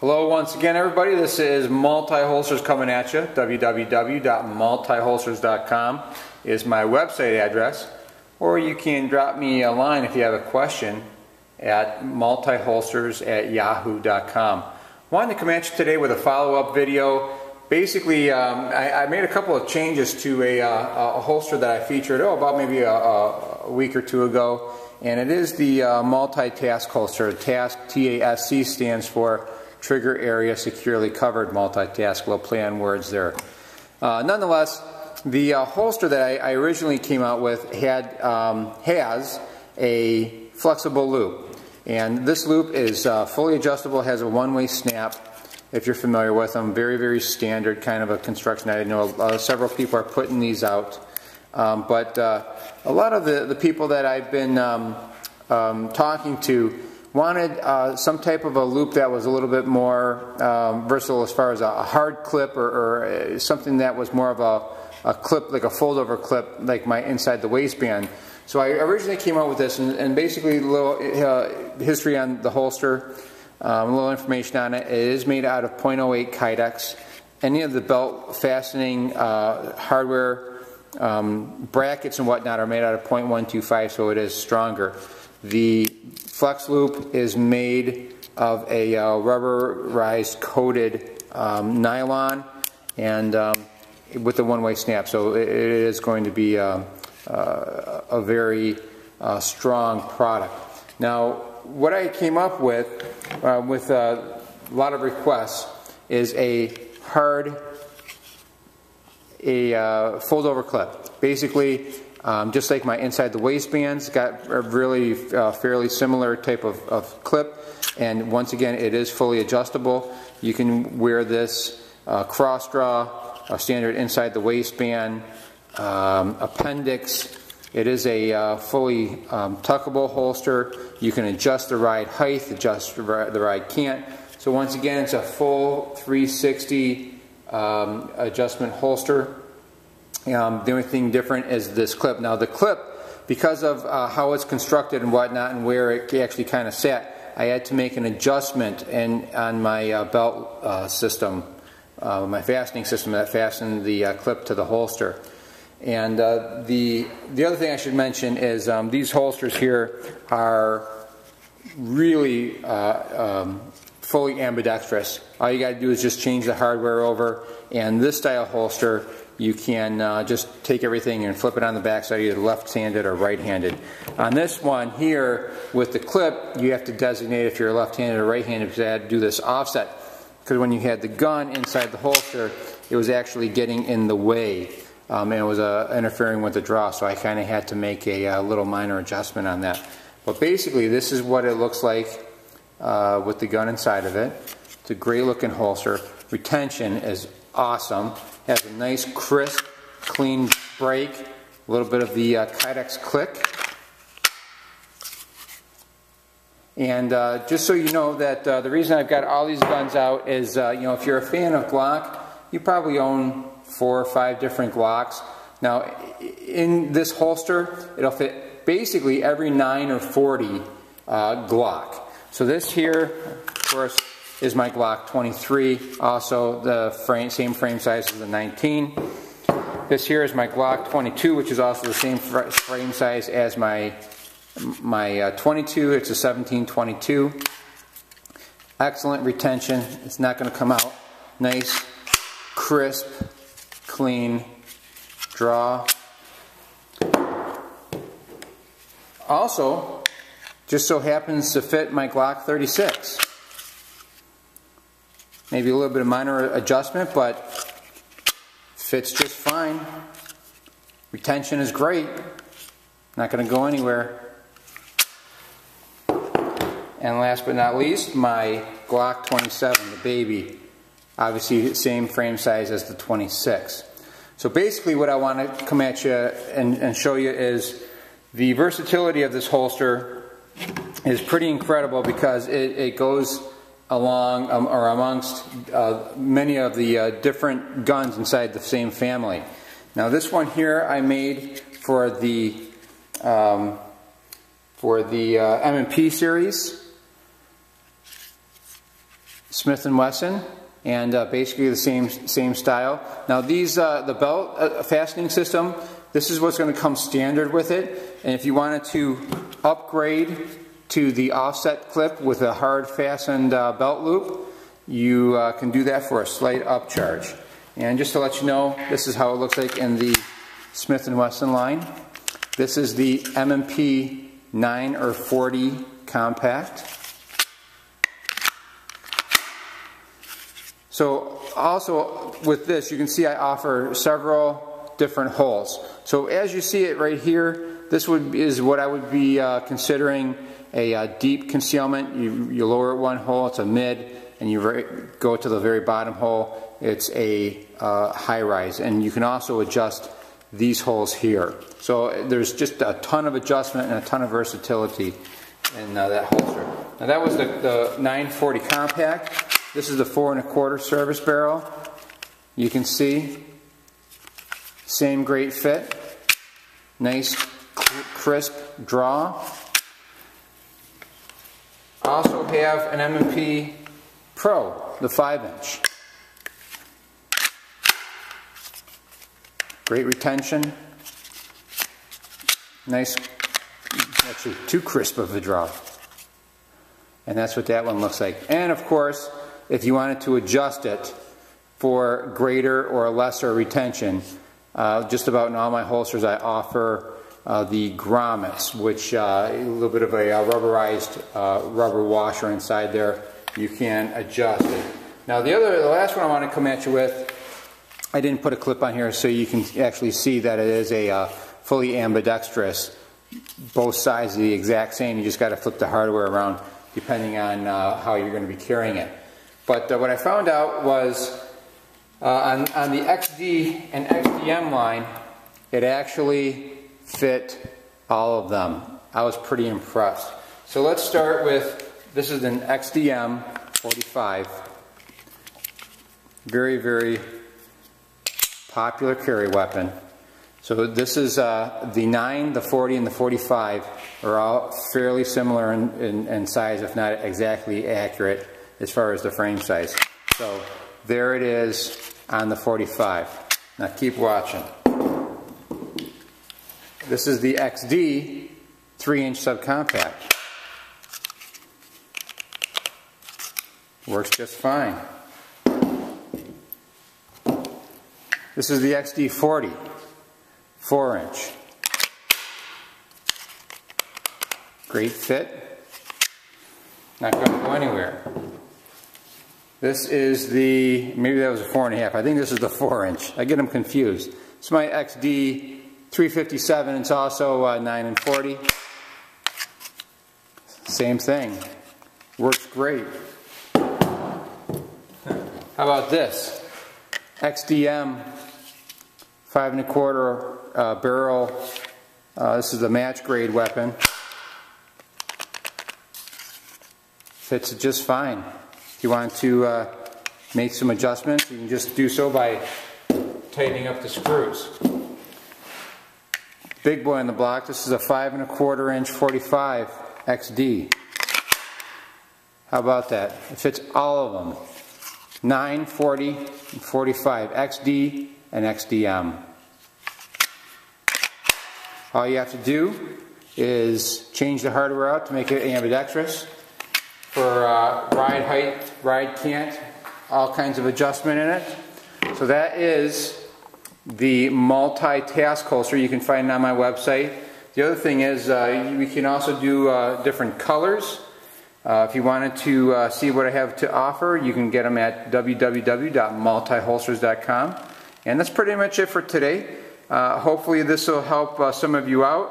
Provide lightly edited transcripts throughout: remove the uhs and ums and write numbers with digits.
Hello once again, everybody. This is Multi-Holsters coming at you. www.multiholsters.com is my website address, or you can drop me a line if you have a question at multiholsters@yahoo.com. Wanted to come at you today with a follow-up video. Basically, I made a couple of changes to a holster that I featured about maybe a week or two ago, and it is the multi-task holster. TASC, T-A-S-C, stands for Trigger Area Securely Covered Multitask. Little play on words there. Nonetheless, the holster that I originally came out with has a flexible loop, and this loop is fully adjustable. Has a one-way snap. If you're familiar with them, very, very standard kind of a construction. I know several people are putting these out, but a lot of the people that I've been talking to wanted some type of a loop that was a little bit more versatile as far as a hard clip or something that was more of a clip, like a fold-over clip, like my inside the waistband. So I originally came out with this, and basically a little history on the holster. A little information on it. It is made out of .08 Kydex. Any of the belt fastening hardware brackets and whatnot are made out of .125, so it is stronger. The flex loop is made of a rubberized coated nylon and with a one-way snap, so it is going to be a very strong product. Now, what I came up with a lot of requests is a hard fold-over clip. Basically, just like my inside the waistbands, got a really fairly similar type of clip, and once again, it is fully adjustable. You can wear this cross draw, a standard inside the waistband, appendix. It is a fully tuckable holster. You can adjust the ride height, adjust the ride cant. So once again, it's a full 360 adjustment holster. The only thing different is this clip. Now the clip, because of how it's constructed and whatnot and where it actually kind of sat, I had to make an adjustment on my belt system, my fastening system that fastened the clip to the holster. And the other thing I should mention is these holsters here are really fully ambidextrous. All you got to do is just change the hardware over, and this style holster you can just take everything and flip it on the back side, either left-handed or right-handed. On this one here with the clip, you have to designate if you're left-handed or right-handed, because I had to do this offset, because when you had the gun inside the holster, it was actually getting in the way. And it was interfering with the draw, so I kind of had to make a little minor adjustment on that. But basically, this is what it looks like with the gun inside of it. It's a great looking holster. Retention is awesome. Has a nice, crisp, clean break. A little bit of the Kydex click. And just so you know that the reason I've got all these guns out is, you know, if you're a fan of Glock, you probably own 4 or 5 different Glocks. Now, in this holster, it'll fit basically every 9 or 40 Glock. So this here, of course, is my Glock 23, also the same frame size as the 19. This here is my Glock 22, which is also the same frame size as my 22. It's a 1722. Excellent retention. It's not going to come out. Nice, crisp, clean draw. Also, just so happens to fit my Glock 36. Maybe a little bit of minor adjustment, but fits just fine. Retention is great. Not going to go anywhere. And last but not least, my Glock 27, the baby. Obviously, same frame size as the 26. So basically what I want to come at you and show you is the versatility of this holster is pretty incredible, because it goes along or amongst many of the different guns inside the same family. Now this one here I made for the M&P series. Smith & Wesson, and basically the same style. Now these, the belt fastening system, this is what's going to come standard with it, and if you wanted to upgrade to the offset clip with a hard fastened belt loop, you can do that for a slight upcharge. And just to let you know, this is how it looks like in the Smith & Wesson line. This is the M&P 9 or 40 compact. So also with this, you can see I offer several different holes. So as you see it right here, this is what I would be considering a deep concealment. You lower it one hole, it's a mid, and you go to the very bottom hole, it's a high rise. And you can also adjust these holes here. So there's just a ton of adjustment and a ton of versatility in that holster. Now that was the 940 compact. This is the 4 1/4 service barrel. You can see, same great fit, nice crisp draw. Also have an M&P Pro, the 5-inch. Great retention, nice, actually too crisp of a draw. And that's what that one looks like. And of course, if you wanted to adjust it for greater or lesser retention, just about in all my holsters I offer the grommets, which a little bit of a rubberized rubber washer inside there. You can adjust it. Now the last one I want to come at you with, I didn't put a clip on here so you can actually see that it is a fully ambidextrous. Both sides are the exact same, you just got to flip the hardware around depending on how you're going to be carrying it. But what I found out was on the XD and XDM line, it actually fit all of them. I was pretty impressed. So let's start with, this is an XDM 45. Very, very popular carry weapon. So this is the 9, the 40, and the 45 are all fairly similar in size, if not exactly accurate as far as the frame size. So there it is on the 45. Now keep watching. This is the XD 3-inch subcompact. Works just fine. This is the XD 40 4-inch. Great fit. Not going to go anywhere. This is the, maybe that was a 4.5. I think this is the 4-inch. I get them confused. It's my XD 357. It's also 9 and 40. Same thing. Works great. How about this? XDM 5 1/4 barrel. This is the match grade weapon. Fits it just fine. If you want to make some adjustments, you can just do so by tightening up the screws. Big boy on the block. This is a 5 1/4 45 XD. How about that? It fits all of them. 9, 40, and 45. XD and XDM. All you have to do is change the hardware out to make it ambidextrous. For ride height, ride cant, all kinds of adjustment in it. So that is the multi-task holster. You can find it on my website. The other thing is we can also do different colors. If you wanted to see what I have to offer, you can get them at www.multiholsters.com. And that's pretty much it for today. Hopefully this will help some of you out.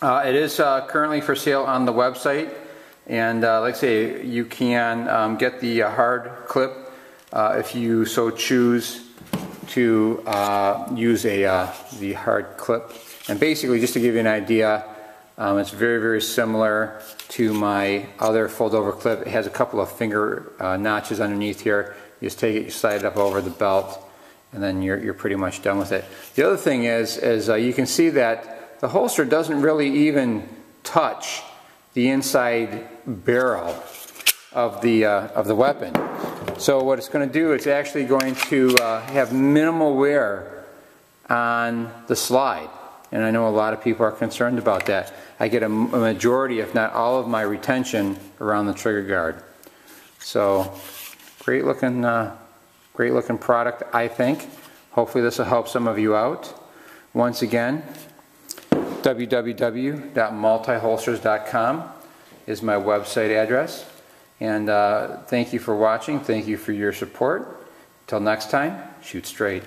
It is currently for sale on the website. And like I say, you can get the hard clip if you so choose to use the hard clip. And basically, just to give you an idea, it's very, very similar to my other fold-over clip. It has a couple of finger notches underneath here. You just take it, you slide it up over the belt, and then you're pretty much done with it. The other thing is you can see that the holster doesn't really even touch the inside barrel. of the weapon. So what it's going to do, it's actually going to have minimal wear on the slide. And I know a lot of people are concerned about that. I get a majority, if not all, of my retention around the trigger guard. So great looking product, I think. Hopefully this will help some of you out. Once again, www.multiholsters.com is my website address. And thank you for watching. Thank you for your support. Till next time, shoot straight.